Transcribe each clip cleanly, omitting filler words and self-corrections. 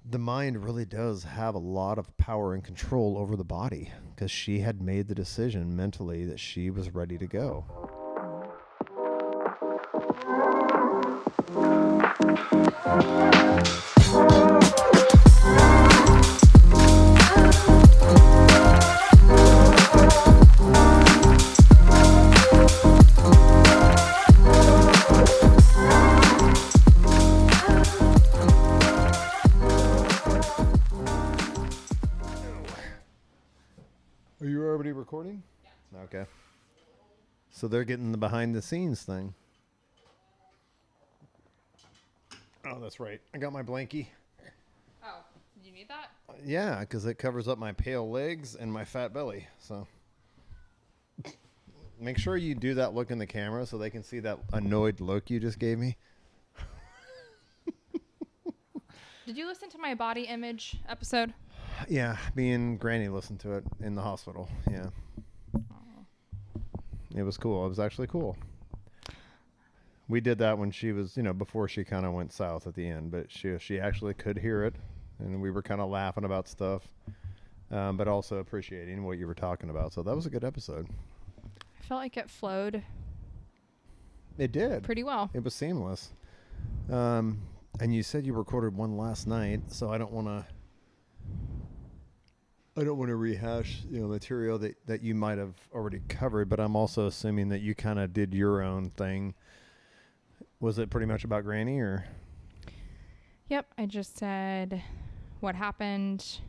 the mind really does have a lot of power and control over the body, because she had made the decision mentally that she was ready to go. Are you already recording? Yeah. Okay. So they're getting the behind the scenes thing. Oh, that's right. I got my blankie. Oh, you need that? Yeah, because it covers up my pale legs and my fat belly. So make sure you do that look in the camera so they can see that annoyed look you just gave me. Did you listen to my body image episode? Yeah, me and Granny listened to it in the hospital. Yeah. Oh. It was cool. It was actually cool. We did that when she was, before she kind of went south at the end, but she actually could hear it, and we were kind of laughing about stuff, but also appreciating what you were talking about. So that was a good episode. I felt like it flowed. It did. Pretty well. It was seamless. And you said you recorded one last night, so I don't want to rehash, material that you might have already covered, but I'm also assuming that you kind of did your own thing. Was it pretty much about Granny, or? Yep. I just said what happened,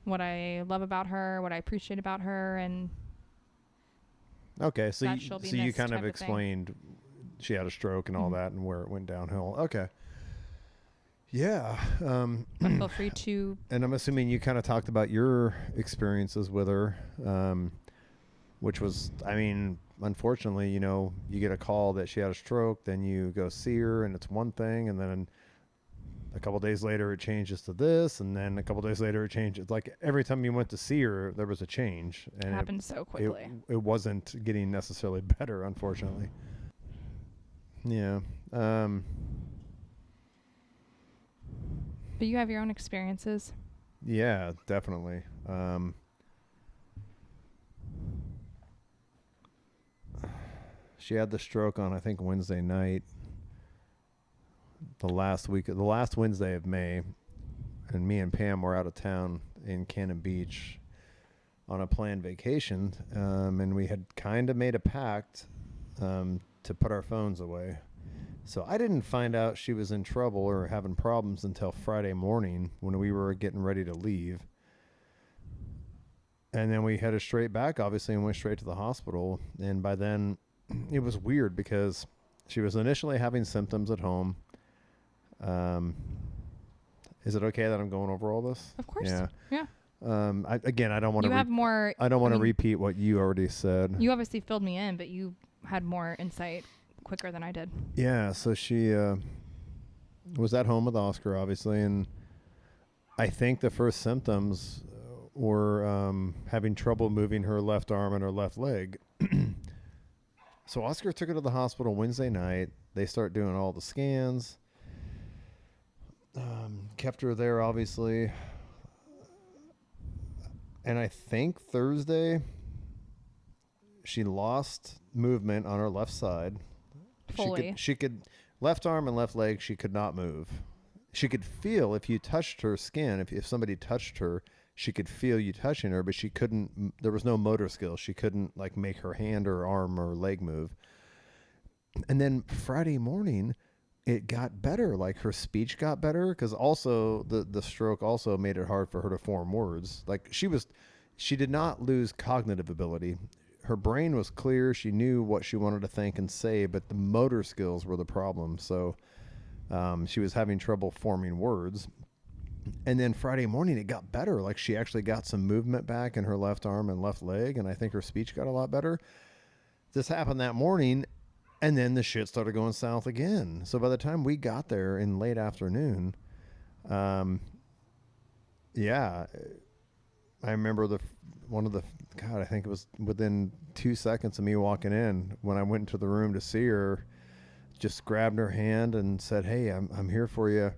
what I love about her, what I appreciate about her, and okay, so you kind of type of explained she had a stroke and all that, and where it went downhill. Okay. Yeah. But feel free to. And I'm assuming you kind of talked about your experiences with her, which was, unfortunately, you get a call that she had a stroke, then you go see her, and it's one thing, and then a couple days later it changes to this, and then a couple days later it changes. Like every time you went to see her, there was a change. And it happened so quickly. It wasn't getting necessarily better, unfortunately. Yeah. But you have your own experiences. Yeah, definitely. She had the stroke on, I think, Wednesday night, the last Wednesday of May, and me and Pam were out of town in Cannon Beach on a planned vacation, and we had kind of made a pact to put our phones away. So I didn't find out she was in trouble or having problems until Friday morning when we were getting ready to leave. And then we headed straight back, obviously, and went straight to the hospital. And by then, it was weird because she was initially having symptoms at home. Is it okay that I'm going over all this? Of course. Yeah. I don't want to. I don't want to repeat what you already said. You obviously filled me in, but you had more insight quicker than I did. Yeah. So she was at home with Oscar, obviously, and I think the first symptoms were having trouble moving her left arm and her left leg. So Oscar took her to the hospital Wednesday night. They start doing all the scans. Kept her there, obviously. And I think Thursday, she lost movement on her left side. Fully. She could left arm and left leg, she could not move. She could feel if you touched her skin, if somebody touched her, she could feel you touching her, but she couldn't, there was no motor skill. She couldn't like make her hand or arm or leg move. And then Friday morning, it got better. Like her speech got better, because also the stroke also made it hard for her to form words. Like she did not lose cognitive ability. Her brain was clear. She knew what she wanted to think and say, but the motor skills were the problem. So she was having trouble forming words. And then Friday morning, it got better. Like she actually got some movement back in her left arm and left leg, and I think her speech got a lot better. This happened that morning, and then the shit started going south again. So by the time we got there in late afternoon, I remember I think it was within 2 seconds of me walking in when I went into the room to see her, just grabbed her hand and said, "Hey, I'm here for you."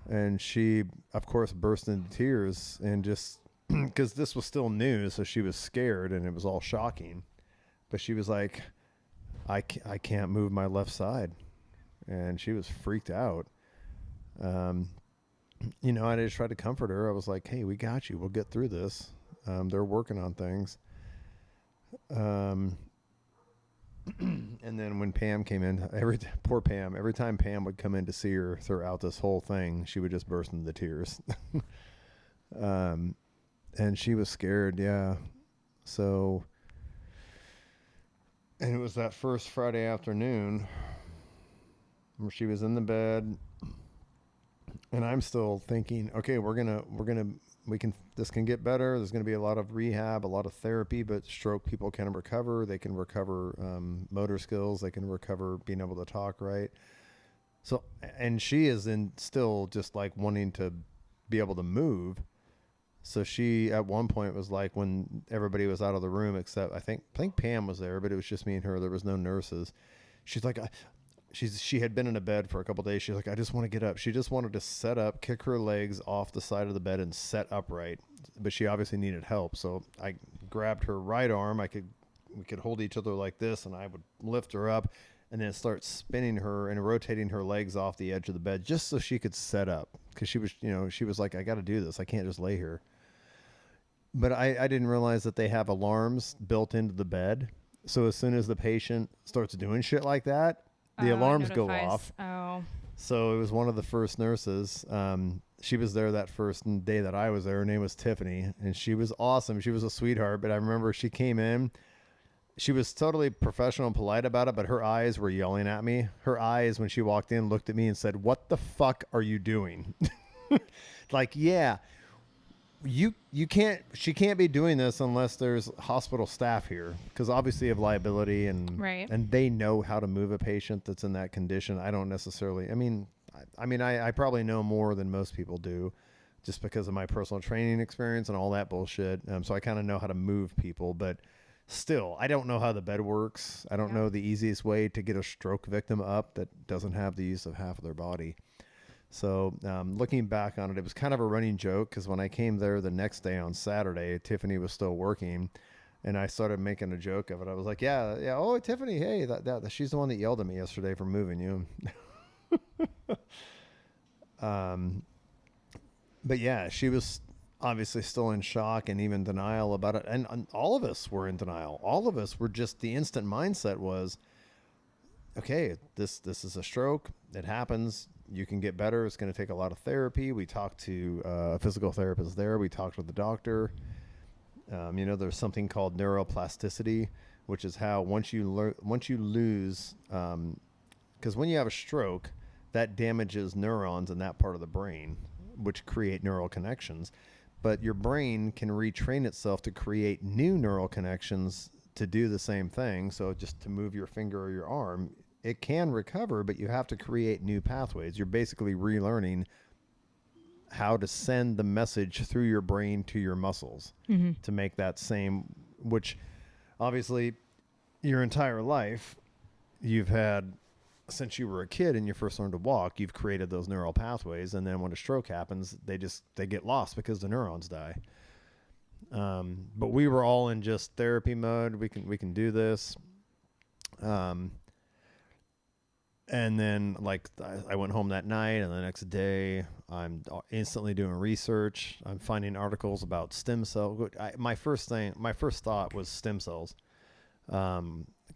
And she, of course, burst into tears and just because this was still new, so she was scared and it was all shocking. But she was like, I can't move my left side. And she was freaked out. You know, I just tried to comfort her. I was like, hey, we got you. We'll get through this. They're working on things. And then when Pam came in, poor Pam, every time Pam would come in to see her throughout this whole thing, she would just burst into tears. And she was scared. Yeah. So, and it was that first Friday afternoon where she was in the bed and I'm still thinking, okay, this can get better. There's going to be a lot of rehab, a lot of therapy, but stroke people can recover. They can recover motor skills. They can recover being able to talk right. So, and she is still just like wanting to be able to move. So she, at one point, was like, when everybody was out of the room, except I think Pam was there, but it was just me and her. There was no nurses. She's like, she had been in a bed for a couple of days. She's like, I just want to get up. She just wanted to set up, kick her legs off the side of the bed and set upright. But she obviously needed help. So I grabbed her right arm. We could hold each other like this, and I would lift her up and then start spinning her and rotating her legs off the edge of the bed just so she could set up. Because she was like, I got to do this. I can't just lay here. But I didn't realize that they have alarms built into the bed. So as soon as the patient starts doing shit like that, the alarms go off. Oh. So it was one of the first nurses. She was there that first day that I was there. Her name was Tiffany, and she was awesome. She was a sweetheart. But I remember she came in. She was totally professional and polite about it, but her eyes were yelling at me. Her eyes, when she walked in, looked at me and said, "What the fuck are you doing?" Like, yeah. She can't be doing this unless there's hospital staff here, because obviously you have liability and they know how to move a patient that's in that condition. I don't necessarily, I probably know more than most people do just because of my personal training experience and all that bullshit. So I kind of know how to move people, but still, I don't know how the bed works. I don't know the easiest way to get a stroke victim up that doesn't have the use of half of their body. So looking back on it, it was kind of a running joke because when I came there the next day on Saturday, Tiffany was still working, and I started making a joke of it. I was like, yeah. Oh, Tiffany, hey, that she's the one that yelled at me yesterday for moving you. But yeah, she was obviously still in shock and even denial about it. And all of us were in denial. All of us were just, the instant mindset was, okay, this is a stroke. It happens. You can get better. It's going to take a lot of therapy. We talked to a physical therapist there. We talked with the doctor. There's something called neuroplasticity, which is how once you lose, because when you have a stroke, that damages neurons in that part of the brain, which create neural connections. But your brain can retrain itself to create new neural connections to do the same thing. So just to move your finger or your arm, it can recover, but you have to create new pathways. You're basically relearning how to send the message through your brain to your muscles to make that same, which obviously your entire life you've had since you were a kid and you first learned to walk, you've created those neural pathways. And then when a stroke happens, they get lost because the neurons die. But we were all in just therapy mode. We can do this. And then, I went home that night, and the next day, I'm instantly doing research. I'm finding articles about stem cells. My first thought was stem cells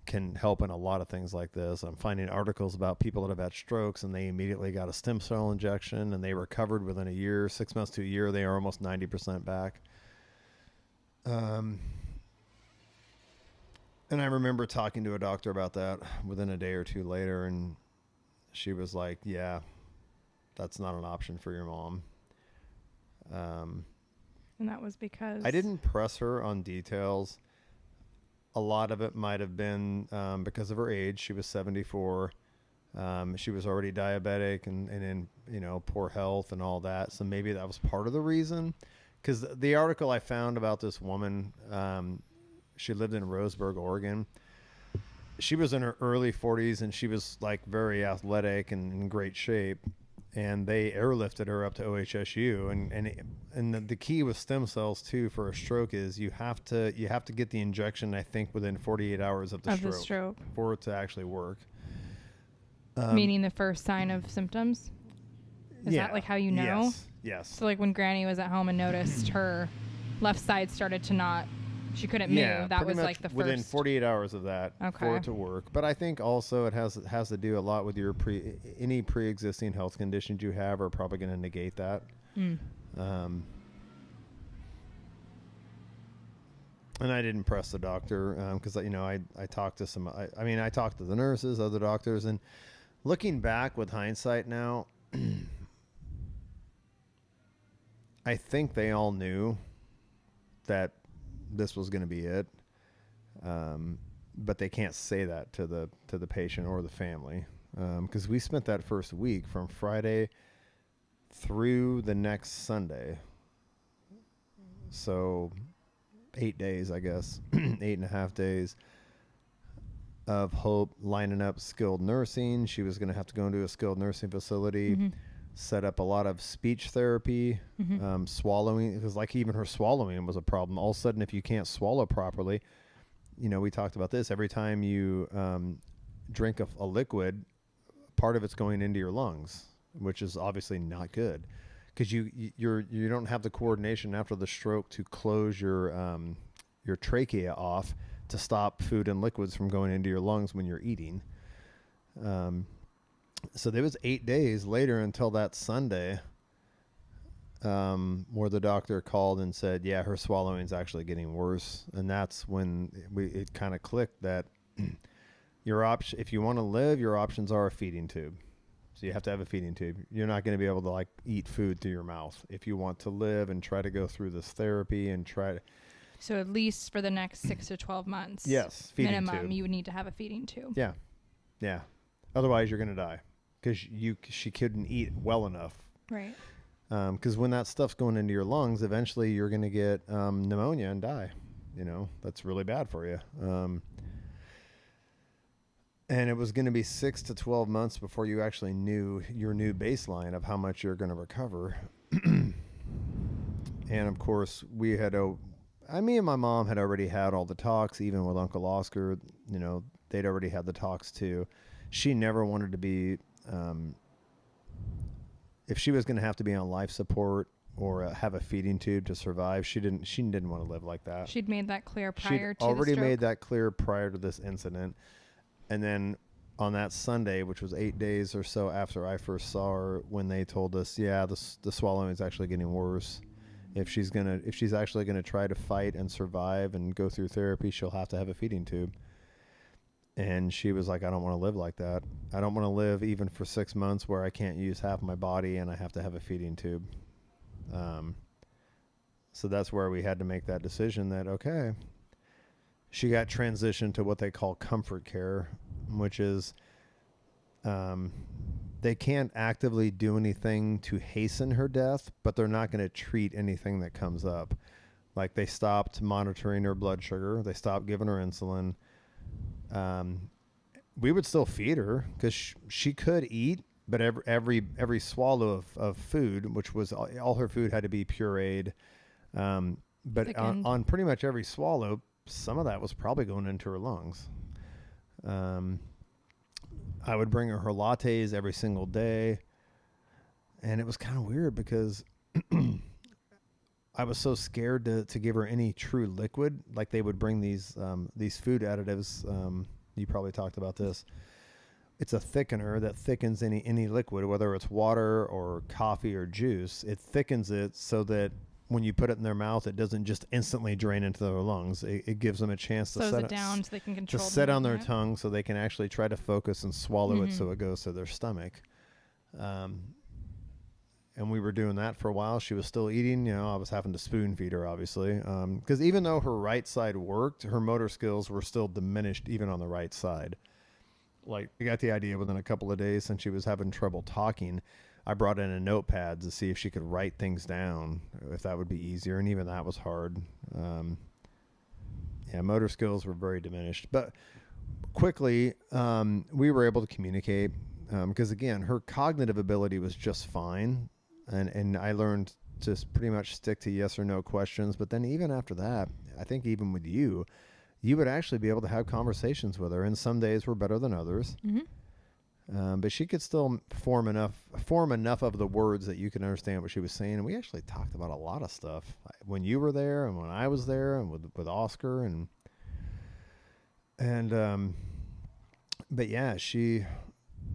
can help in a lot of things like this. I'm finding articles about people that have had strokes, and they immediately got a stem cell injection, and they recovered within a year, 6 months to a year. They are almost 90% back. And I remember talking to a doctor about that within a day or two later, and she was like, yeah, that's not an option for your mom. And that was because I didn't press her on details. A lot of it might have been because of her age. She was 74. She was already diabetic and in poor health and all that. So maybe that was part of the reason. Because the article I found about this woman, she lived in Roseburg, Oregon. She was in her early 40s, and she was very athletic and in great shape. and they airlifted her up to OHSU. And the key with stem cells too for a stroke is you have to get the injection, I think, within 48 hours of the stroke for it to actually work. Meaning the first sign of symptoms? Is that like how you know? Yes. So like when Granny was at home and noticed her left side started to not, she couldn't move. That was like the first. Within 48 hours of that for it to work. But I think also it has to do a lot with your any pre-existing health conditions you have are probably going to negate that. And I didn't press the doctor because I talked to I talked to the nurses, other doctors, and looking back with hindsight now, I think they all knew that this was going to be it, but they can't say that to the patient or the family because we spent that first week from Friday through the next Sunday, so 8 days, I guess, 8.5 days of Hope lining up skilled nursing. She was going to have to go into a skilled nursing facility, set up a lot of speech therapy, swallowing, because like even her swallowing was a problem. All of a sudden, if you can't swallow properly, we talked about this, every time you drink a liquid, part of it's going into your lungs, which is obviously not good because you don't have the coordination after the stroke to close your trachea off to stop food and liquids from going into your lungs when you're eating. So there was 8 days later until that Sunday where the doctor called and said, yeah, her swallowing's actually getting worse. And that's when it kind of clicked that if you want to live, your options are a feeding tube. So you have to have a feeding tube. You're not going to be able to like eat food through your mouth if you want to live and try to go through this therapy and try to. So at least for the next 6 to 12 months. Yes, feeding minimum, tube. you would need to have a feeding tube. Yeah. Otherwise, you're going to die because she couldn't eat well enough. Right. Because when that stuff's going into your lungs, eventually you're going to get pneumonia and die. That's really bad for you. And it was going to be 6 to 12 months before you actually knew your new baseline of how much you're going to recover. And of course, me and my mom had already had all the talks, even with Uncle Oscar. They'd already had the talks too. She never wanted to be, if she was going to have to be on life support or have a feeding tube to survive, she didn't want to live like that. She'd made that clear prior to the already stroke. made that clear prior to this incident. And then on that Sunday, which was 8 days or so after I first saw her, when they told us, yeah, the swallowing is actually getting worse. If she's actually gonna try to fight and survive and go through therapy, she'll have to have a feeding tube. And she was like, I don't want to live like that. I don't want to live even for 6 months where I can't use half my body and I have to have a feeding tube. So that's where we had to make that decision that, okay, she got transitioned to what they call comfort care, which is they can't actively do anything to hasten her death, but they're not going to treat anything that comes up. Like they stopped monitoring her blood sugar. They stopped giving her insulin. We would still feed her because she could eat, but every swallow of food, which was all her food had to be pureed. But on pretty much every swallow, some of that was probably going into her lungs. I would bring her lattes every single day. And it was kind of weird because I was so scared to give her any true liquid. Like they would bring these food additives. You probably talked about this. It's a thickener that thickens any liquid, whether it's water or coffee or juice. It thickens it so that when you put it in their mouth, it doesn't just instantly drain into their lungs. It gives them a chance to set it down so they can control to sit on their tongue so they can actually try to focus and swallow it so it goes to their stomach. And we were doing that for a while. She was still eating. I was having to spoon feed her, obviously, because even though her right side worked, her motor skills were still diminished even on the right side. Like, we got the idea within a couple of days, since she was having trouble talking, I brought in a notepad to see if she could write things down, if that would be easier. And even that was hard. Motor skills were very diminished. But quickly, we were able to communicate. because again, her cognitive ability was just fine, and I learned to pretty much stick to yes or no questions. But then even after that, I think even with you would actually be able to have conversations with her, and some days were better than others. But she could still form enough of the words that you can understand what she was saying. And we actually talked about a lot of stuff when you were there and when I was there and with Oscar but yeah, it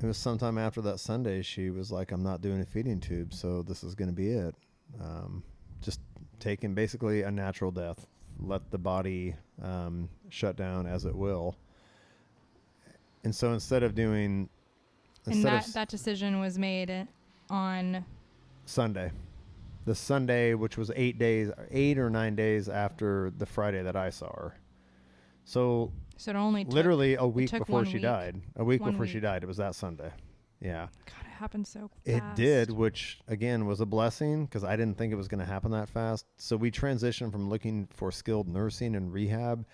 was sometime after that Sunday, she was like, I'm not doing a feeding tube. So this is going to be it. Just taking basically a natural death, let the body, shut down as it will. And so instead of doing, and that decision was made on Sunday. The Sunday, which was 8 or 9 days after the Friday that I saw her. So it only literally a week before she week. died. A week before she died. It was that Sunday. Yeah. God, it happened so fast. It did, which again was a blessing because I didn't think it was going to happen that fast. So we transitioned from looking for skilled nursing and rehab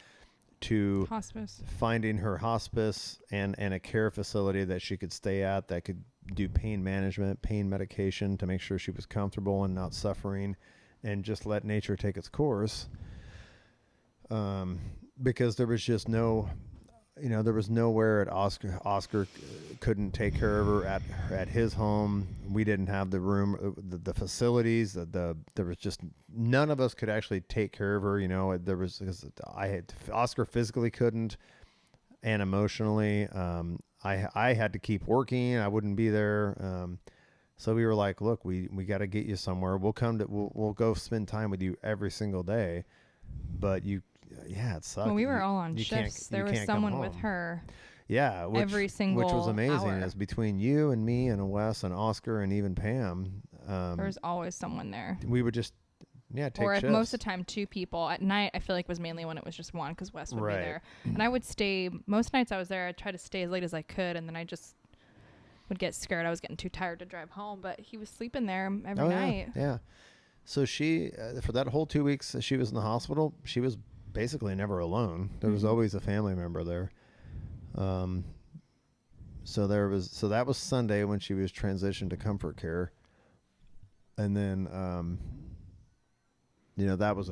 to hospice, finding her hospice and a care facility that she could stay at that could do pain management, pain medication to make sure she was comfortable and not suffering, and just let nature take its course. Because there was just there was nowhere at Oscar couldn't take care of her at his home. We didn't have the room, the facilities, there was just none of us could actually take care of her. There was, Oscar physically couldn't, and emotionally, I had to keep working. I wouldn't be there. So we were like, look, we got to get you somewhere. We'll go spend time with you every single day, but it sucked. Well, we were all on shifts. There was someone with her. Yeah, every single which was amazing. hour. Is between you and me and Wes and Oscar and even Pam. There was always someone there. We would just take or shifts. Most of the time 2 people. At night, I feel like was mainly when it was just one because Wes would be there, and I would stay. Most nights I was there. I'd try to stay as late as I could, and then I just would get scared. I was getting too tired to drive home, but he was sleeping there every night. Yeah. So she, for that whole 2 weeks she was in the hospital, she was basically never alone. There was always a family member there. So that was Sunday when she was transitioned to comfort care. And then, that was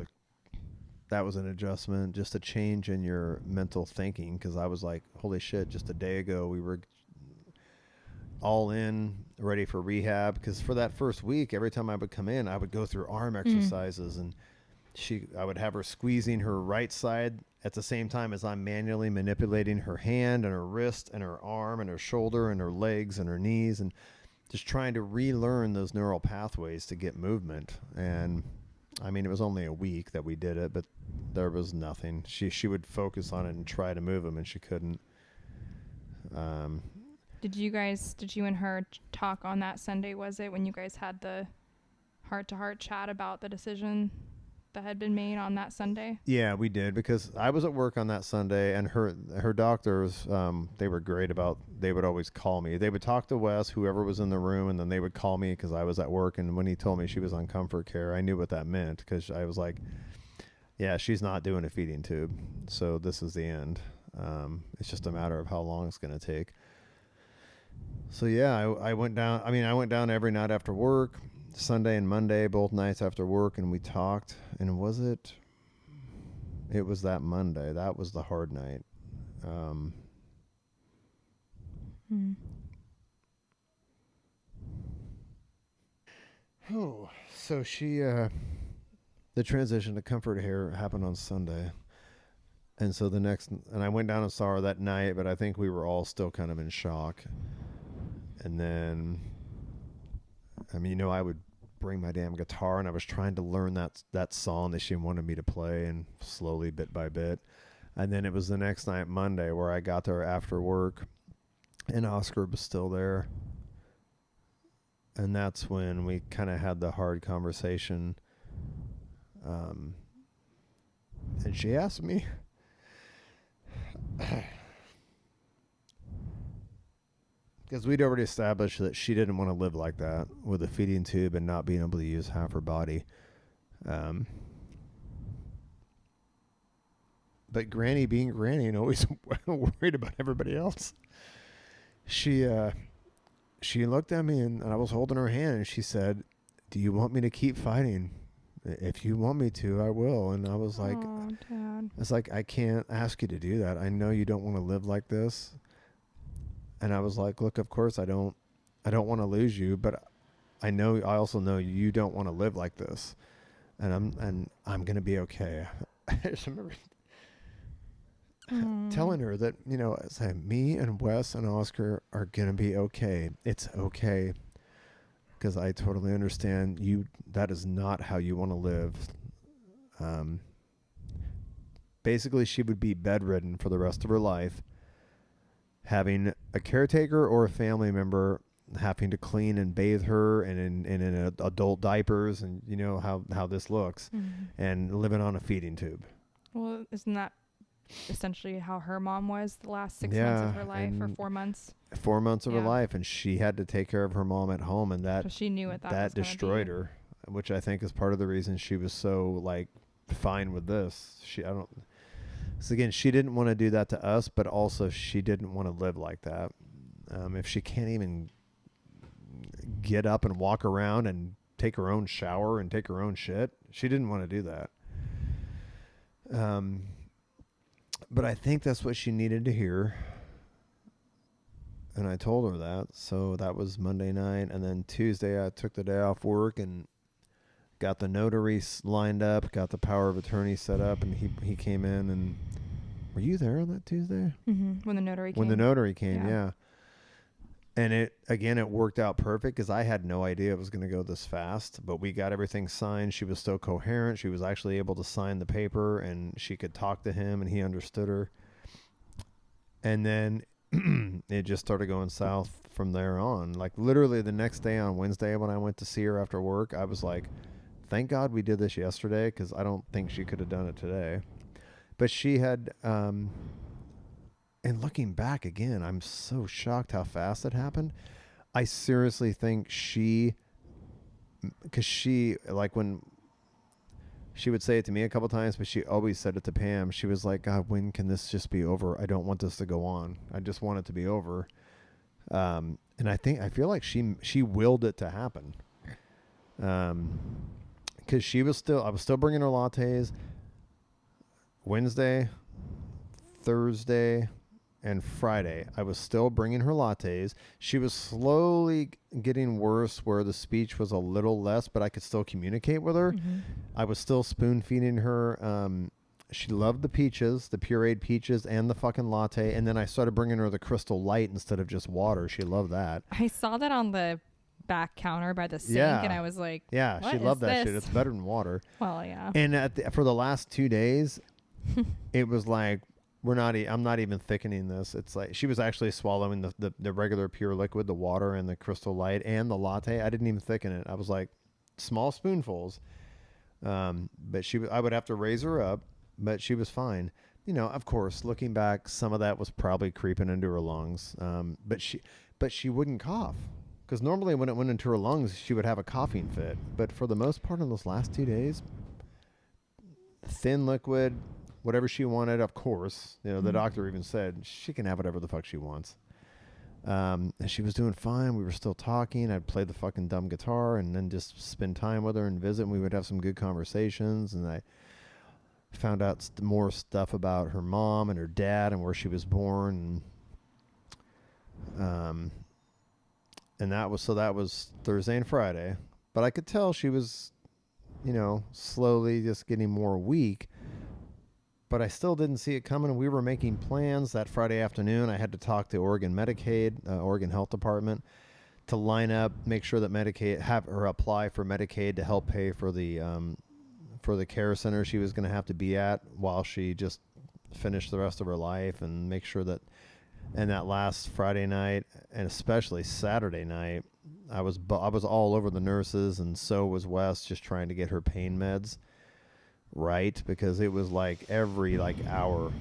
an adjustment, just a change in your mental thinking. Cause I was like, holy shit, just a day ago, we were all in, ready for rehab. Cause for that first week, every time I would come in, I would go through arm exercises and I would have her squeezing her right side at the same time as I'm manually manipulating her hand and her wrist and her arm and her shoulder and her legs and her knees, and just trying to relearn those neural pathways to get movement. And I mean, it was only a week that we did it, but there was nothing. She would focus on it and try to move them, and she couldn't. Did you and her talk on that Sunday? Was it when you guys had the heart-to-heart chat about the decision that had been made on that Sunday? Yeah, we did, because I was at work on that Sunday, and her doctors, they were great they would always call me. They would talk to Wes, whoever was in the room, and then they would call me because I was at work. And when he told me she was on comfort care, I knew what that meant, because I was like, yeah, she's not doing a feeding tube, so this is the end. It's just a matter of how long it's going to take. So yeah, I went down. I mean, I went down every night after work, Sunday and Monday, both nights after work, and we talked. And it was that Monday. That was the hard night. So she, the transition to comfort care happened on Sunday. And so and I went down and saw her that night, but I think we were all still kind of in shock. And then, I mean, I would bring my damn guitar, and I was trying to learn that song that she wanted me to play, and slowly, bit by bit. And then it was the next night, Monday, where I got there after work, and Oscar was still there. And that's when we kind of had the hard conversation. And she asked me, because we'd already established that she didn't want to live like that with a feeding tube and not being able to use half her body. But Granny being Granny and always worried about everybody else, she she looked at me and I was holding her hand and she said, "Do you want me to keep fighting? If you want me to, I will." And I was like, Oh, Dad. it's like, I can't ask you to do that. I know you don't want to live like this. And I was like, look, of course I don't want to lose you, but I also know you don't want to live like this. And I'm going to be okay. I just remember telling her that, say, me and Wes and Oscar are going to be okay. It's okay. Because I totally understand that is not how you want to live. Basically, she would be bedridden for the rest of her life, having a caretaker or a family member having to clean and bathe her and in adult diapers, and you know how this looks, and living on a feeding tube. Well, isn't that essentially how her mom was the last 6 months of her life, or 4 months? 4 months of her life, and she had to take care of her mom at home, and that she knew what that destroyed her, which I think is part of the reason she was so like fine with this. So again, she didn't want to do that to us, but also she didn't want to live like that. If she can't even get up and walk around and take her own shower and take her own shit, she didn't want to do that. But I think that's what she needed to hear. And I told her that. So that was Monday night. And then Tuesday, I took the day off work and got the notary lined up, got the power of attorney set up, and he came in. And were you there on that Tuesday? Mm-hmm. When the notary came. When the notary came, yeah. And it worked out perfect because I had no idea it was going to go this fast. But we got everything signed. She was still coherent. She was actually able to sign the paper, and she could talk to him, and he understood her. And then it just started going south from there on. Like literally the next day, on Wednesday, when I went to see her after work, I was like, thank God we did this yesterday, because I don't think she could have done it today. But she had, and looking back again, I'm so shocked how fast it happened. I seriously think because she, like when she would say it to me a couple times, but she always said it to Pam. She was like, God, when can this just be over? I don't want this to go on. I just want it to be over. And I feel like she willed it to happen. Because I was still bringing her lattes Wednesday, Thursday, and Friday. I was still bringing her lattes. She was slowly getting worse where the speech was a little less, but I could still communicate with her. Mm-hmm. I was still spoon feeding her. She loved the peaches, the pureed peaches, and the fucking latte. And then I started bringing her the Crystal Light instead of just water. She loved that. I saw that on the back counter by the sink, and I was like, yeah, she loved that shit. It's better than water. Well, yeah. And for the last 2 days, it was like, I'm not even thickening this. It's like she was actually swallowing the regular pure liquid, the water and the Crystal Light and the latte. I didn't even thicken it. I was like small spoonfuls. But I would have to raise her up, but she was fine. Of course, looking back, some of that was probably creeping into her lungs. But she wouldn't cough, because normally when it went into her lungs, she would have a coughing fit. But for the most part, in those last 2 days, thin liquid, whatever she wanted, of course. The doctor even said she can have whatever the fuck she wants. And she was doing fine. We were still talking. I'd play the fucking dumb guitar and then just spend time with her and visit. And we would have some good conversations. And I found out more stuff about her mom and her dad and where she was born. And that was Thursday and Friday. But I could tell she was, slowly just getting more weak. But I still didn't see it coming. We were making plans that Friday afternoon. I had to talk to Oregon Medicaid, Oregon Health Department, to line up, make sure that Medicaid, have her apply for Medicaid to help pay for the care center she was going to have to be at while she just finished the rest of her life, and make sure that. And that last Friday night, and especially Saturday night, I was all over the nurses, and so was Wes, just trying to get her pain meds right, because it was like every hour,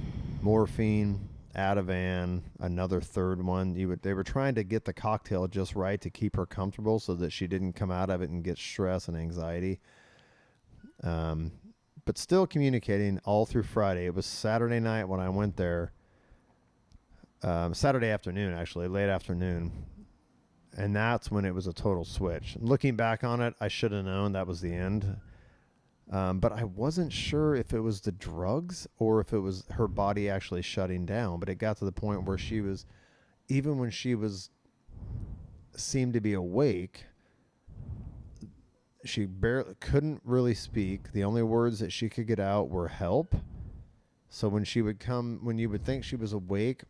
morphine, Ativan, another third one. They were trying to get the cocktail just right to keep her comfortable, so that she didn't come out of it and get stress and anxiety. But still communicating all through Friday. It was Saturday night when I went there. Saturday afternoon, actually, late afternoon, And that's when it was a total switch. Looking back on it, I should have known that was the end. But I wasn't sure if it was the drugs or if it was her body actually shutting down. But it got to the point where she was, even when she was, seemed to be awake, she barely couldn't really speak. The only words that she could get out were help. So when she would come, when you would think she was awake,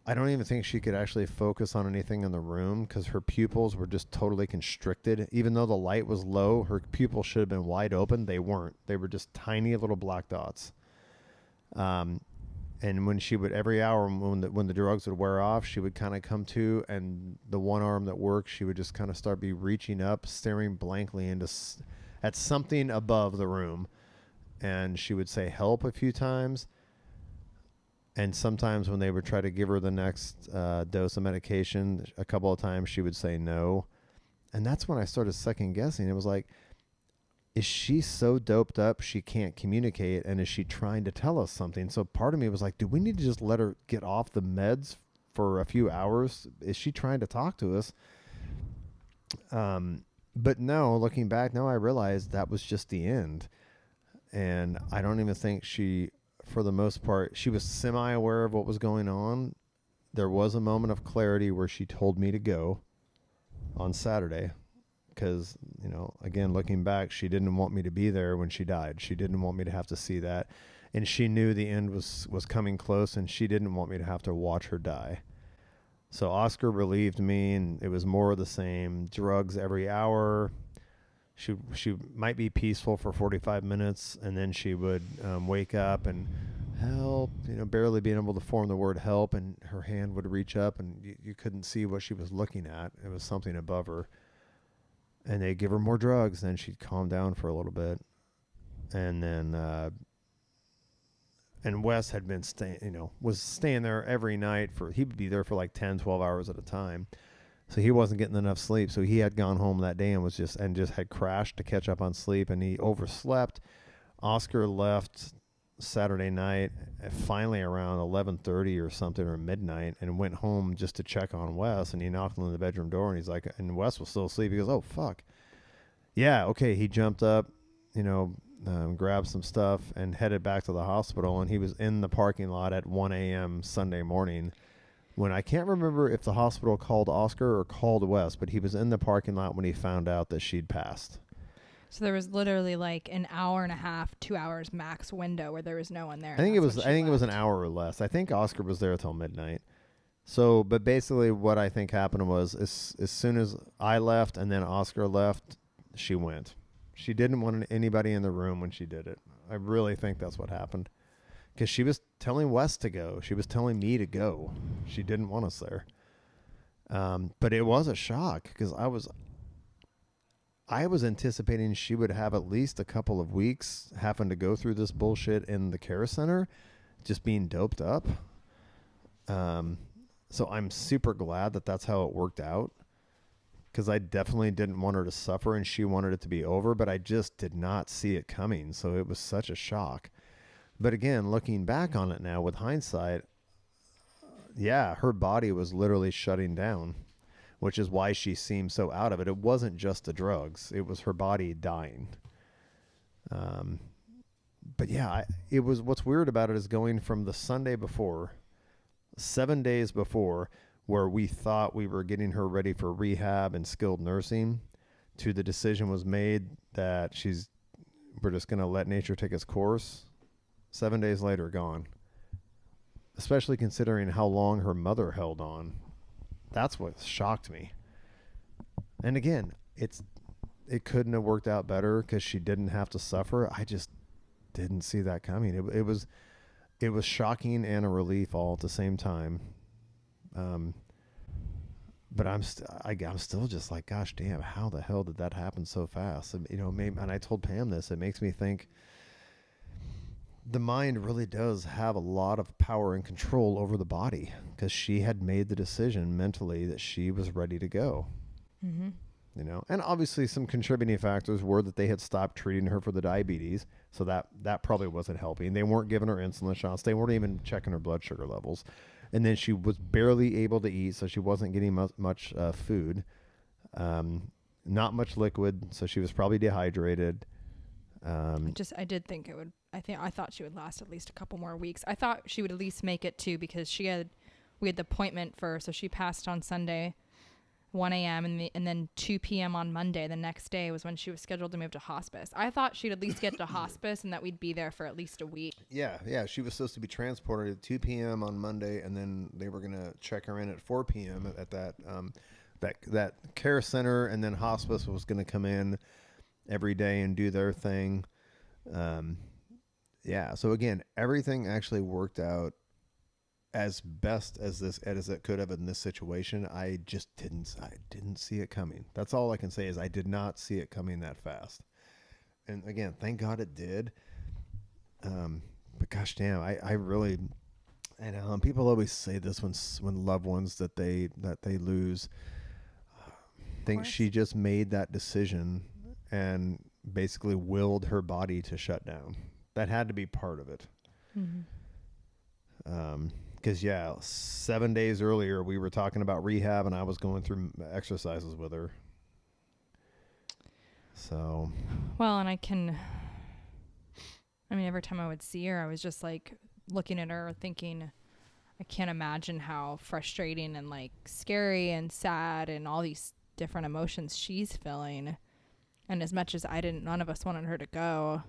I don't even think she could actually focus on anything in the room because her pupils were just totally constricted. Even though the light was low, her pupils should have been wide open. They weren't. They were just tiny little black dots. And when she would, every hour when the drugs would wear off, she would kind of come to, and the one arm that worked, she would just kind of start reaching up, staring blankly at something above the room. And she would say help a few times. And sometimes when they would try to give her the next dose of medication, a couple of times she would say no. And that's when I started second guessing. It was like, is she so doped up she can't communicate? And is she trying to tell us something? So part of me was like, do we need to just let her get off the meds for a few hours? Is she trying to talk to us? But no, looking back, no, I realized that was just the end. And I don't even think for the most part, she was semi-aware of what was going on. There was a moment of clarity where she told me to go on Saturday because, again, looking back, she didn't want me to be there when she died. She didn't want me to have to see that. And she knew the end was coming close, and she didn't want me to have to watch her die. So Oscar relieved me, and it was more of the same. Drugs every hour. She might be peaceful for 45 minutes, and then she would wake up and help, barely being able to form the word help, and her hand would reach up, and you couldn't see what she was looking at. It was something above her. And they'd give her more drugs, then she'd calm down for a little bit. And then and Wes had been was staying there every night he would be there for like 10, 12 hours at a time. So he wasn't getting enough sleep. So he had gone home that day and just had crashed to catch up on sleep, and he overslept. Oscar left Saturday night, finally around 11:30 or something, or midnight, and went home just to check on Wes. And he knocked on the bedroom door, and he's like, and Wes was still asleep. He goes, "Oh fuck, yeah, okay." He jumped up, grabbed some stuff, and headed back to the hospital. And he was in the parking lot at 1 a.m. Sunday morning. When I can't remember if the hospital called Oscar or called Wes, but he was in the parking lot when he found out that she'd passed. So there was literally like an hour and a half, 2 hours max window where there was no one there. I think it was an hour or less. I think Oscar was there till midnight. So, but basically what I think happened was as soon as I left and then Oscar left, she went. She didn't want anybody in the room when she did it. I really think that's what happened. Because she was telling Wes to go. She was telling me to go. She didn't want us there. But it was a shock because I was anticipating she would have at least a couple of weeks having to go through this bullshit in the care center, just being doped up. So I'm super glad that that's how it worked out, because I definitely didn't want her to suffer and she wanted it to be over, but I just did not see it coming. So it was such a shock. But again, looking back on it now with hindsight, yeah, her body was literally shutting down, which is why she seemed so out of it. It wasn't just the drugs. It was her body dying. But yeah, what's weird about it is going from the Sunday before, 7 days before, where we thought we were getting her ready for rehab and skilled nursing, to the decision was made that we're just going to let nature take its course. 7 days later, gone. Especially considering how long her mother held on. That's what shocked me. And again, it couldn't have worked out better because she didn't have to suffer. I just didn't see that coming. It was shocking and a relief all at the same time. But I'm still just like, gosh damn, how the hell did that happen so fast? And, and I told Pam this. It makes me think the mind really does have a lot of power and control over the body, because she had made the decision mentally that she was ready to go. Mm-hmm. And obviously some contributing factors were that they had stopped treating her for the diabetes. So that probably wasn't helping. They weren't giving her insulin shots. They weren't even checking her blood sugar levels. And then she was barely able to eat, so she wasn't getting much food. Not much liquid, so she was probably dehydrated. I did think it would. I thought she would last at least a couple more weeks. I thought she would at least make it too, because we had the appointment so she passed on Sunday, 1 a.m. and then 2 p.m. on Monday. The next day was when she was scheduled to move to hospice. I thought she'd at least get to hospice and that we'd be there for at least a week. Yeah. She was supposed to be transported at 2 p.m. on Monday, and then they were gonna check her in at 4 p.m. at that care center, and then hospice was gonna come in every day and do their thing. So again, everything actually worked out as best as it could have in this situation. I didn't see it coming. That's all I can say, is I did not see it coming that fast. And again, thank God it did. But gosh damn, I really, and people always say this when loved ones that they lose, think she just made that decision and basically willed her body to shut down. That had to be part of it. Mm-hmm. Because 7 days earlier we were talking about rehab, and I was going through exercises with her. So, well, and every time I would see her, I was just like looking at her thinking, I can't imagine how frustrating and like scary and sad and all these different emotions she's feeling. And as much as none of us wanted her to go,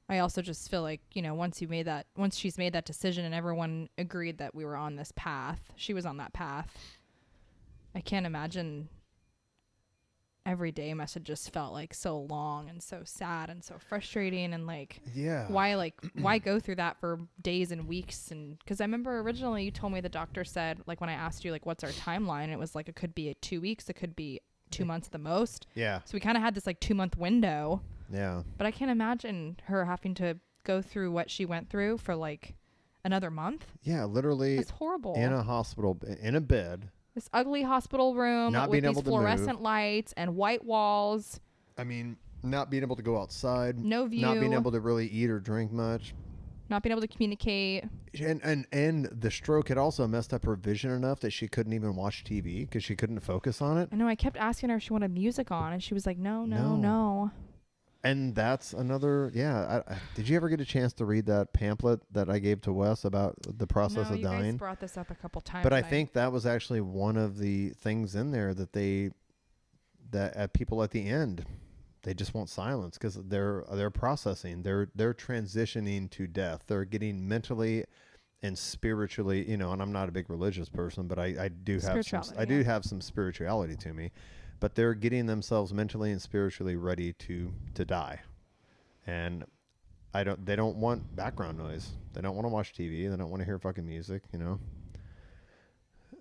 I also just feel like, once she's made that decision and everyone agreed that we were on this path, she was on that path. I can't imagine every day must have just felt like so long and so sad and so frustrating, and why go through that for days and weeks? And because I remember originally you told me the doctor said, like, when I asked you like what's our timeline, it was like it could be 2 weeks, it could be 2 months at the most. Yeah. So we kind of had this like 2 month window. Yeah. But I can't imagine her having to go through what she went through for like another month. Yeah, literally. It's horrible. In a hospital, in a bed. This ugly hospital room with these fluorescent lights and white walls. I mean, not being able to go outside. No view. Not being able to really eat or drink much. Not being able to communicate. And the stroke had also messed up her vision enough that she couldn't even watch TV because she couldn't focus on it. I know. I kept asking her if she wanted music on, and she was like, no. And that's another, did you ever get a chance to read that pamphlet that I gave to Wes about the process of dying? You guys brought this up a couple times. But I think that was actually one of the things in there that people at the end, they just want silence because they're processing, they're transitioning to death. They're getting mentally and spiritually, and I'm not a big religious person, but I do have some spirituality to me. But they're getting themselves mentally and spiritually ready to die. And they don't want background noise. They don't want to watch TV. They don't want to hear fucking music,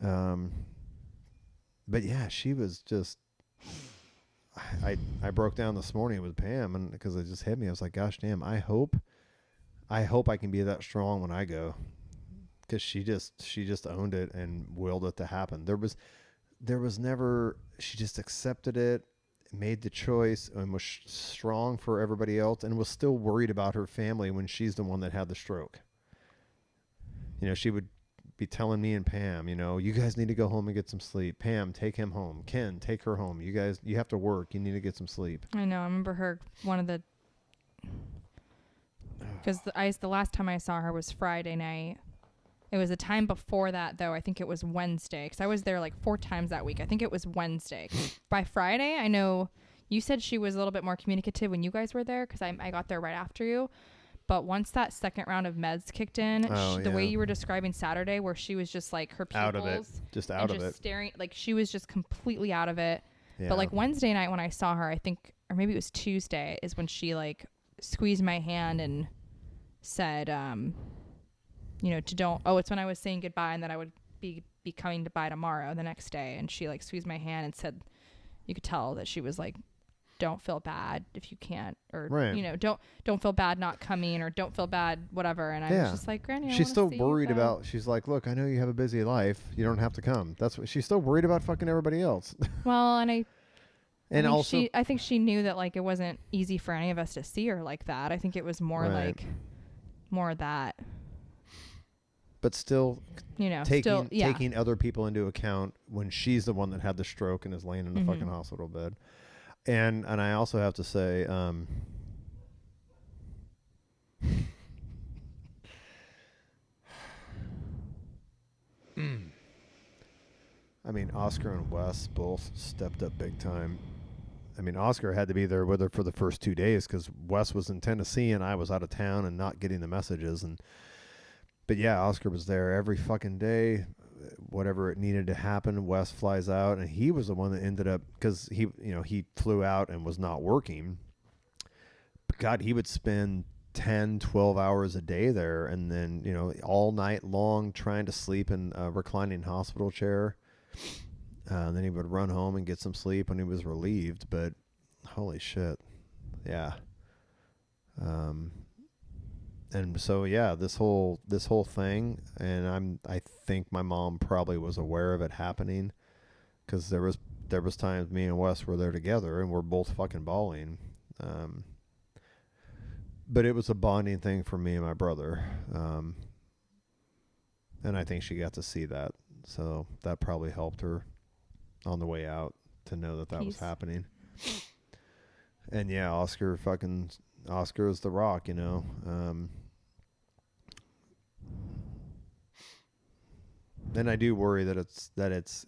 But yeah, she was just, I broke down this morning with Pam, and because it just hit me. I was like, gosh damn, I hope I can be that strong when I go. Because she just owned it and willed it to happen. There was never, she just accepted it, made the choice, and was strong for everybody else, and was still worried about her family when she's the one that had the stroke. She would be telling me and Pam, you guys need to go home and get some sleep. Pam, take him home. Ken, take her home. You guys, you have to work. You need to get some sleep. I know. I remember her, because the last time I saw her was Friday night. It was the time before that, though. I think it was Wednesday, because I was there like 4 times that week. I think it was Wednesday. By Friday, I know you said she was a little bit more communicative when you guys were there, because I got there right after you. But once that second round of meds kicked in, the way you were describing Saturday, where she was just like her pupils. Out of it. Just out of it. Staring, like she was just completely out of it. Yeah. But like Wednesday night when I saw her, I think, or maybe it was Tuesday, is when she like squeezed my hand and said, it's when I was saying goodbye and that I would be coming by tomorrow the next day. And she like squeezed my hand and said, you could tell that she was like, don't feel bad if you can't, or, right. Don't feel bad not coming, or don't feel bad, whatever. And I was just like, Granny, she's still worried about, she's like, look, I know you have a busy life. You don't have to come. That's what she's still worried about, fucking everybody else. Well, and I think she knew that like it wasn't easy for any of us to see her like that. I think it was more more that. but still, still, yeah. taking other people into account when she's the one that had the stroke and is laying in the fucking hospital bed. And I also have to say, I mean, Oscar and Wes both stepped up big time. I mean, Oscar had to be there with her for the first 2 days because Wes was in Tennessee and I was out of town and not getting the messages. But yeah, Oscar was there every fucking day. Whatever it needed to happen, Wes flies out, and he was the one that ended up, because he flew out and was not working. But God, he would spend 10, 12 hours a day there, and then all night long trying to sleep in a reclining hospital chair. Then he would run home and get some sleep when he was relieved. But holy shit, yeah. And so yeah, this whole thing, and I think my mom probably was aware of it happening, because there was times me and Wes were there together and we're both fucking bawling. But it was a bonding thing for me and my brother, and I think she got to see that, so that probably helped her on the way out to know that was happening. And yeah, Oscar is the rock, And I do worry that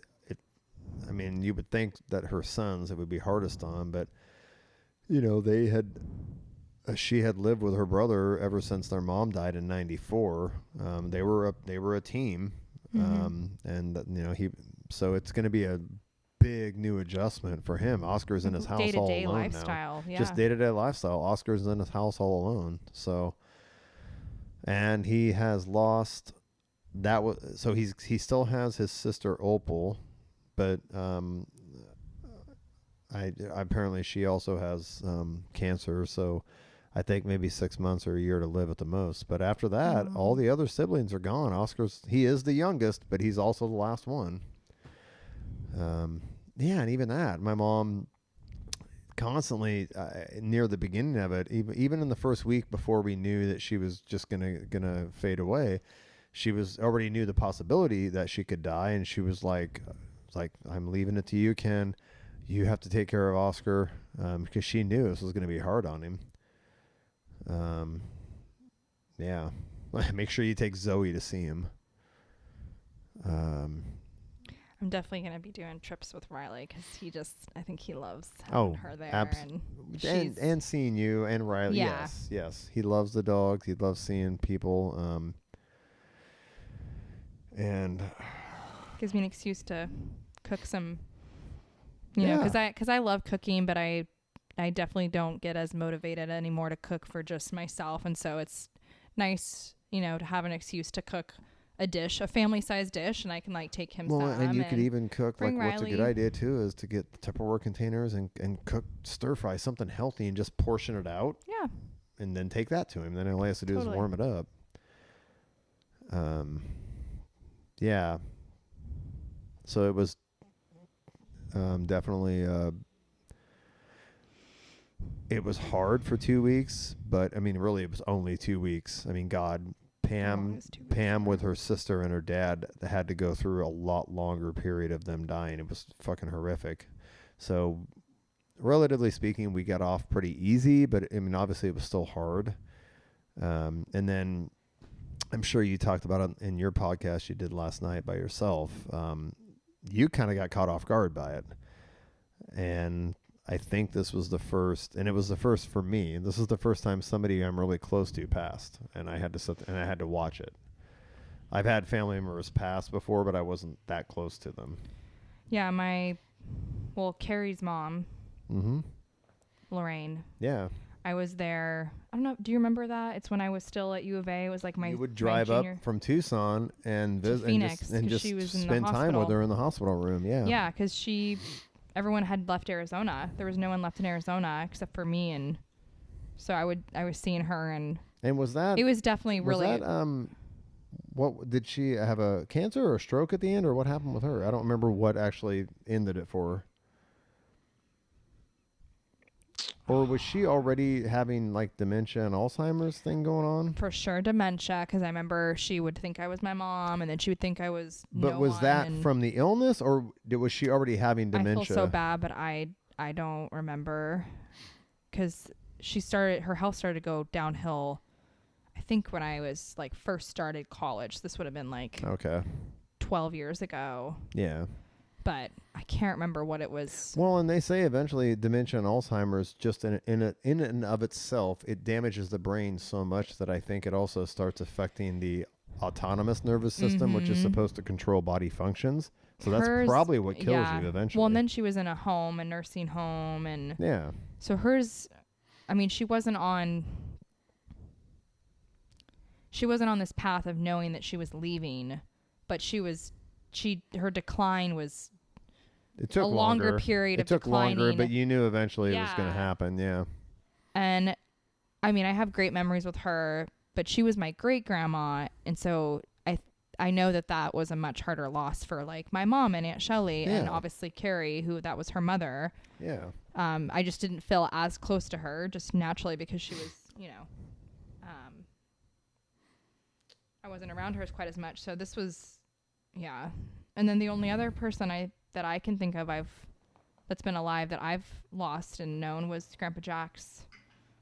I mean, you would think that her sons, it would be hardest on, but she had lived with her brother ever since their mom died in 94. They were a team. So it's going to be a big new adjustment for him. Oscar's in his house all alone lifestyle, now. yeah. Just day-to-day lifestyle. Oscar's in his house all alone. So, and he has lost. He still has his sister Opal, but apparently she also has cancer. So I think maybe 6 months or a year to live at the most. But after that, all the other siblings are gone. He is the youngest, but he's also the last one. Yeah, and even that, my mom constantly near the beginning of it, even in the first week before we knew that she was just gonna fade away. She already knew the possibility that she could die, and she was like, I'm leaving it to you, Ken. You have to take care of Oscar, because she knew this was going to be hard on him. Yeah, make sure you take Zoe to see him. I'm definitely going to be doing trips with Riley, because I think he loves having her there. And seeing you and Riley. Yeah. Yes. He loves the dogs. He loves seeing people. And gives me an excuse to cook some, because I love cooking, but I definitely don't get as motivated anymore to cook for just myself. And so it's nice, to have an excuse to cook a family-sized dish, and I can take him some. And you could even cook, what's Riley. a good idea too is to get Tupperware containers and cook stir-fry something healthy and just portion it out. Yeah. And then take that to him. Then all he has to do is warm it up. Yeah. So it was definitely it was hard for 2 weeks, but I mean, really, it was only 2 weeks. I mean, God, Pam with her sister and her dad had to go through a lot longer period of them dying. It was fucking horrific. So, relatively speaking, we got off pretty easy, but I mean, obviously, it was still hard. And then I'm sure you talked about it in your podcast you did last night by yourself. You kind of got caught off guard by it. And I think this was the first, and it was the first for me. This is the first time somebody I'm really close to passed, and I had to sit and I had to watch it. I've had family members pass before, but I wasn't that close to them. Yeah, Carrie's mom, Lorraine. Yeah. I was there. I don't know. Do you remember that? It's when I was still at U of A. It was like You would drive up from Tucson and visit Phoenix, and just she was spend time with her in the hospital room. Yeah. Yeah, because everyone had left Arizona. There was no one left in Arizona except for me, and so I was seeing her, and was that? It was definitely really. What did she have, a cancer or a stroke at the end, or what happened with her? I don't remember what actually ended it for her. Or was she already having like dementia and Alzheimer's thing going on? For sure dementia, because I remember she would think I was my mom, and then she would think I was But no was one, that and from the illness, or was she already having dementia? I feel so bad, but I don't remember, because her health started to go downhill, I think when I was like first started college. This would have been like 12 years ago. Yeah. But I can't remember what it was. Well, and they say eventually dementia and Alzheimer's just in and of itself, it damages the brain so much that I think it also starts affecting the autonomous nervous system, which is supposed to control body functions. So that's probably what kills you eventually. Well, and then she was in a nursing home, and yeah. So hers, I mean, she wasn't on this path of knowing that she was leaving, but her decline was it took a longer period of declining. It took longer, but you knew eventually it was going to happen. Yeah. And I mean, I have great memories with her, but she was my great grandma. And so I know that was a much harder loss for like my mom and Aunt Shelley and obviously Carrie, who that was her mother. Yeah. I just didn't feel as close to her just naturally because she was, I wasn't around her quite as much. So this was, yeah. And then the only other person that I can think of that's been alive that I've lost and known was Grandpa Jack's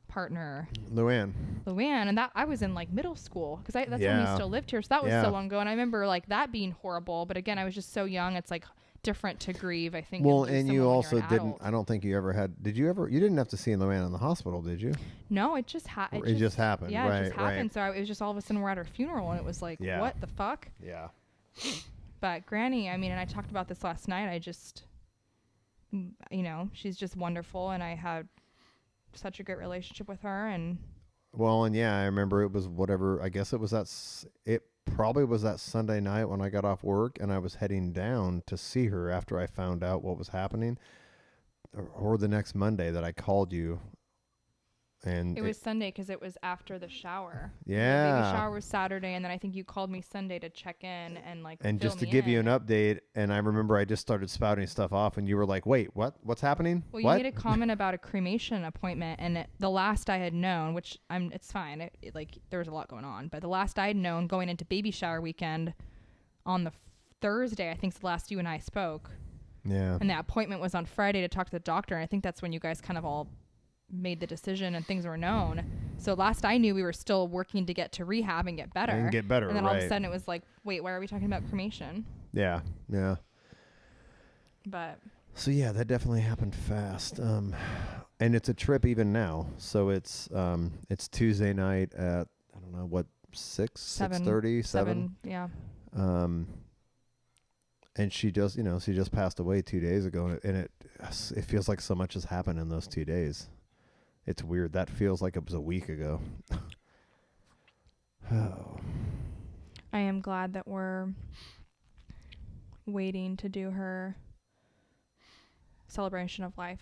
partner, Luann. And that I was in like middle school because that's when he still lived here. So that was so long ago, and I remember like that being horrible. But again, I was just so young. It's like different to grieve, I think. Well, and you also didn't. I don't think you ever had. Did you ever? You didn't have to see Luann in the hospital, did you? No, it just happened. It just happened. Yeah, right, it just happened. Right. So it was just all of a sudden we're at her funeral, and it was like, what the fuck? Yeah. But Granny, I mean, and I talked about this last night. I just, she's just wonderful, and I had such a great relationship with her. And well, and I remember it was whatever. I guess it was it probably was that Sunday night when I got off work and I was heading down to see her after I found out what was happening, or the next Monday that I called you. And it was Sunday because it was after the shower. Yeah. The baby shower was Saturday, and then I think you called me Sunday to check in and just to give you an update. And I remember I just started spouting stuff off, and you were like, "Wait, what? What's happening?" Well, you made a comment about a cremation appointment, and the last I had known, which it's fine. There was a lot going on, but the last I had known going into baby shower weekend on the Thursday, I think it's the last you and I spoke. Yeah. And that appointment was on Friday to talk to the doctor, and I think that's when you guys kind of all made the decision and things were known. So last I knew, we were still working to get to rehab and get better. And then all of a sudden it was like, wait, why are we talking about cremation? Yeah. Yeah. But so yeah, that definitely happened fast. And it's a trip even now. So it's Tuesday night at, I don't know what, 6:30, 7. Yeah. And she just passed away 2 days ago, and it feels like so much has happened in those 2 days. It's weird. That feels like it was a week ago. Oh. I am glad that we're waiting to do her celebration of life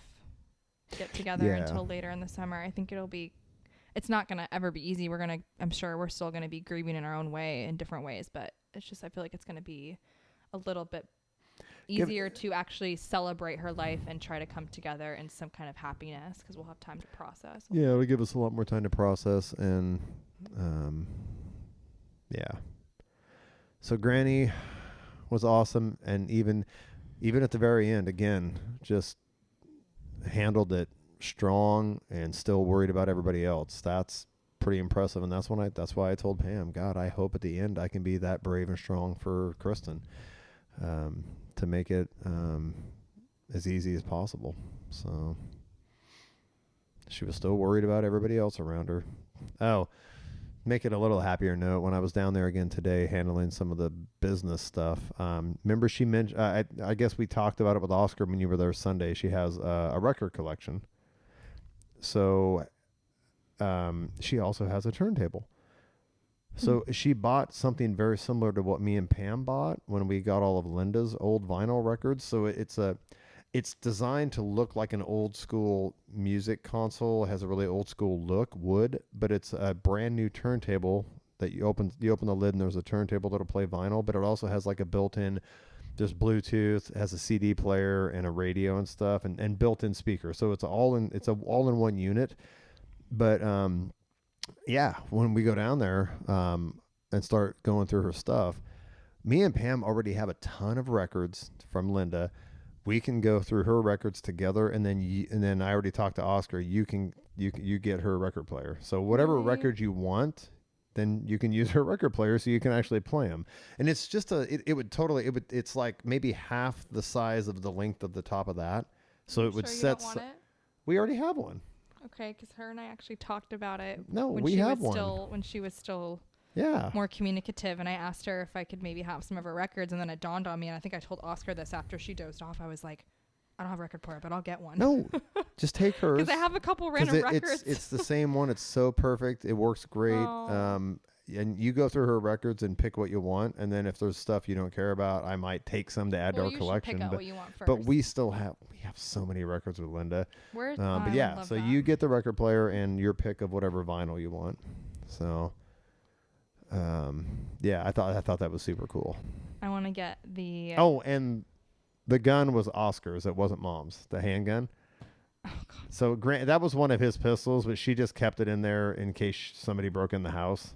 get together until later in the summer. I think it's not going to ever be easy. I'm sure we're still going to be grieving in our own way, in different ways, but it's just, I feel like it's going to be a little bit easier to actually celebrate her life and try to come together in some kind of happiness because we'll have time to process. Yeah, it'll give us a lot more time to process. And so Granny was awesome, and even at the very end, again, just handled it strong and still worried about everybody else. That's pretty impressive, and that's why I told Pam, God, I hope at the end I can be that brave and strong for Kristen. To make it as easy as possible. So she was still worried about everybody else around her. Oh, make it a little happier note. When I was down there again today handling some of the business stuff, remember she mentioned, I guess we talked about it with Oscar when you were there Sunday. She has a record collection. So she also has a turntable. So she bought something very similar to what me and Pam bought when we got all of Linda's old vinyl records. So it's designed to look like an old school music console. It has a really old school look, wood, but it's a brand new turntable that you open the lid and there's a turntable that'll play vinyl, but it also has like a built-in There's Bluetooth, it has a CD player and a radio and stuff, and built-in speaker. So it's all in one unit. But yeah, when we go down there and start going through her stuff, me and Pam already have a ton of records from Linda. We can go through her records together, and then I already talked to Oscar. You get her record player. So whatever records you want, then you can use her record player so you can actually play them. And it's just it's like maybe half the size of the length of the top of that. So it would set. We already have one. Okay, because her and I actually talked about it. No, when we she have was one. when she was still Yeah. more communicative, and I asked her if I could maybe have some of her records, and then it dawned on me, and I think I told Oscar this after she dozed off. I was like, I don't have a record player, but I'll get one. No, just take hers. Because I have a couple random records. It's the same one. It's so perfect. It works great. Oh. And you go through her records and pick what you want, and then if there's stuff you don't care about, I might take some to add to our collection. Pick out what you want first. But we have so many records with Linda. But yeah, so you get the record player and your pick of whatever vinyl you want. So yeah, I thought that was super cool. I want to get the and the gun was Oscar's. It wasn't Mom's. The handgun. Oh, God. So that was one of his pistols, but she just kept it in there in case somebody broke in the house.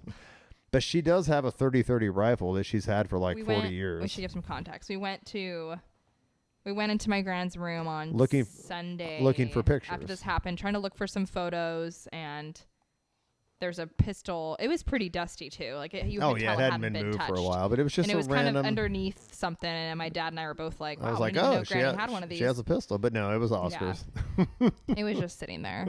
But she does have a 30-30 rifle that she's had for 40 years. We should give some context. We went into my grand's room on Sunday. Looking for pictures. After this happened, trying to look for some photos, and there's a pistol. It was pretty dusty too. Like it hadn't been moved for a while, but it was just and it was random. kind of underneath something. And my dad and I were both like, "Wow, I was like, oh, Granny had one of these." She has a pistol, but no, it was Oscar's. Yeah. It was just sitting there.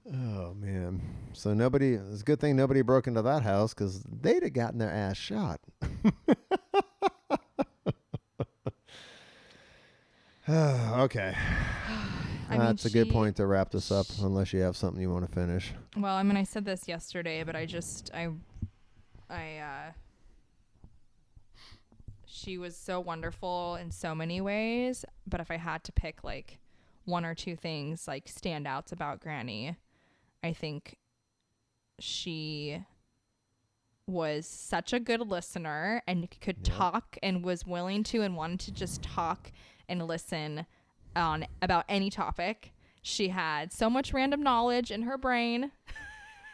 Oh man! So it's a good thing nobody broke into that house because they'd have gotten their ass shot. Okay. That's a good point to wrap this up, unless you have something you want to finish. Well, I mean, I said this yesterday, but she was so wonderful in so many ways. But if I had to pick like one or two things, like standouts about Granny, I think she was such a good listener and could talk and was willing to and wanted to just talk and listen on about any topic. She had so much random knowledge in her brain.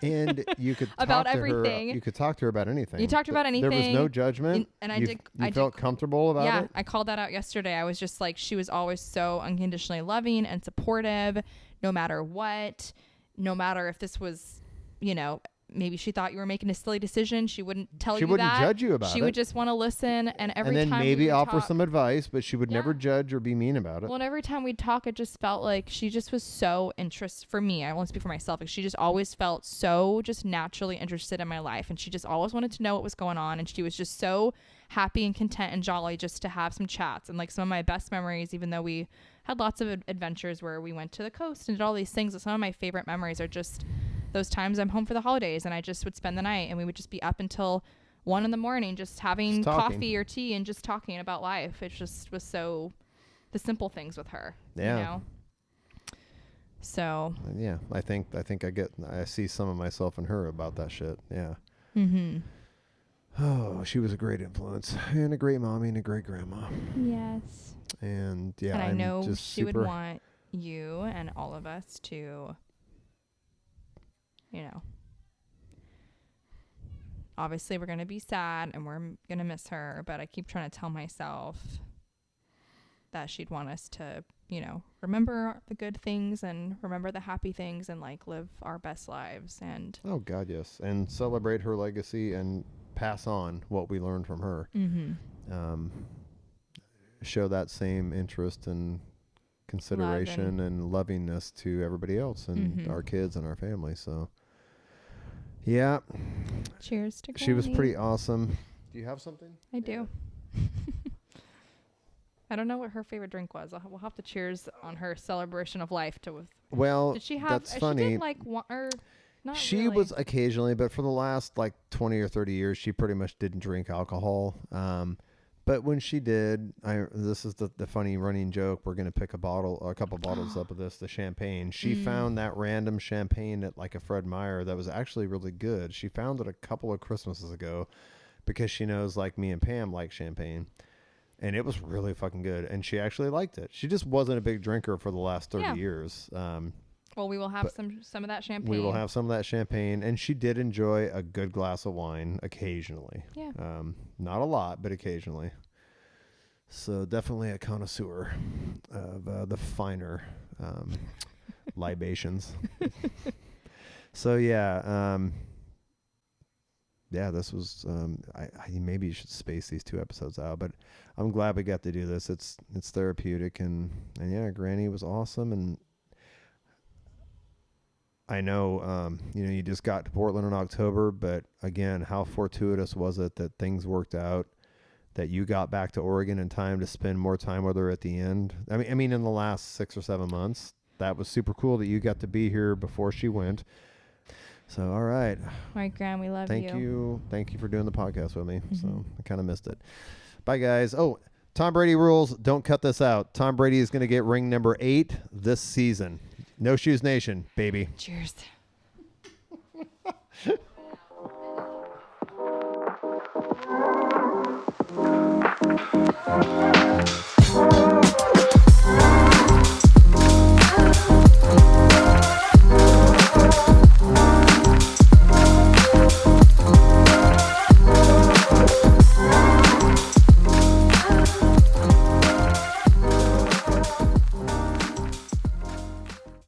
And you could talk about to everything. You could talk to her about anything. You talked about anything. There was no judgment. And I felt comfortable about it. Yeah, I called that out yesterday. I was just like, she was always so unconditionally loving and supportive, no matter what. No matter if this was, maybe she thought you were making a silly decision. She wouldn't tell you that. She wouldn't judge you about it. She would just want to listen. And then time maybe offer some advice, but she would never judge or be mean about it. Well, and every time we'd talk, it just felt like she just was so interested. For me, I won't speak for myself. Like she just always felt so just naturally interested in my life. And she just always wanted to know what was going on. And she was just so happy and content and jolly just to have some chats. And like some of my best memories, even though we had lots of adventures where we went to the coast and did all these things, but some of my favorite memories are just those times I'm home for the holidays and I just would spend the night and we would just be up until 1 a.m. just having coffee or tea and just talking about life. It just was so the simple things with her. Yeah. So yeah, I think I see some of myself in her about that shit. Yeah. Mm-hmm. Oh, she was a great influence and a great mommy and a great grandma. Yes. And yeah, and I know she would want you and all of us to, obviously we're going to be sad and we're going to miss her, but I keep trying to tell myself that she'd want us to, remember the good things and remember the happy things and like live our best lives. And oh God, yes. And celebrate her legacy and pass on what we learned from her. Mm-hmm. Show that same interest and consideration and lovingness to everybody else and our kids and our family. So yeah. Cheers to Granny. She was pretty awesome. Do you have something? I do. I don't know what her favorite drink was. We'll have to cheers on her celebration of life. Did she have? That's funny. She did like one or not. She really. was occasionally, but for the last 20 or 30 years, she pretty much didn't drink alcohol. But when she did, this is the funny running joke. We're gonna pick a couple bottles up of the champagne. She found that random champagne at like a Fred Meyer that was actually really good. She found it a couple of Christmases ago. because she knows like me and Pam like champagne. And it was really fucking good. And she actually liked it. She just wasn't a big drinker for the last 30 years. Well, we will have some of that champagne. We will have some of that champagne. And she did enjoy a good glass of wine occasionally. Yeah. Not a lot, but occasionally. So definitely a connoisseur of the finer libations. So yeah. Yeah, this was. I maybe you should space these 2 episodes out, but I'm glad we got to do this. It's therapeutic, and yeah, Granny was awesome, and I know you just got to Portland in October, but again, how fortuitous was it that things worked out, that you got back to Oregon in time to spend more time with her at the end. I mean, in the last 6 or 7 months, that was super cool that you got to be here before she went. So, all right. All right, Graham, we love you. Thank you for doing the podcast with me. So I kind of missed it. Bye, guys. Oh, Tom Brady rules. Don't cut this out. Tom Brady is going to get ring number 8 this season. No Shoes Nation, baby. Cheers.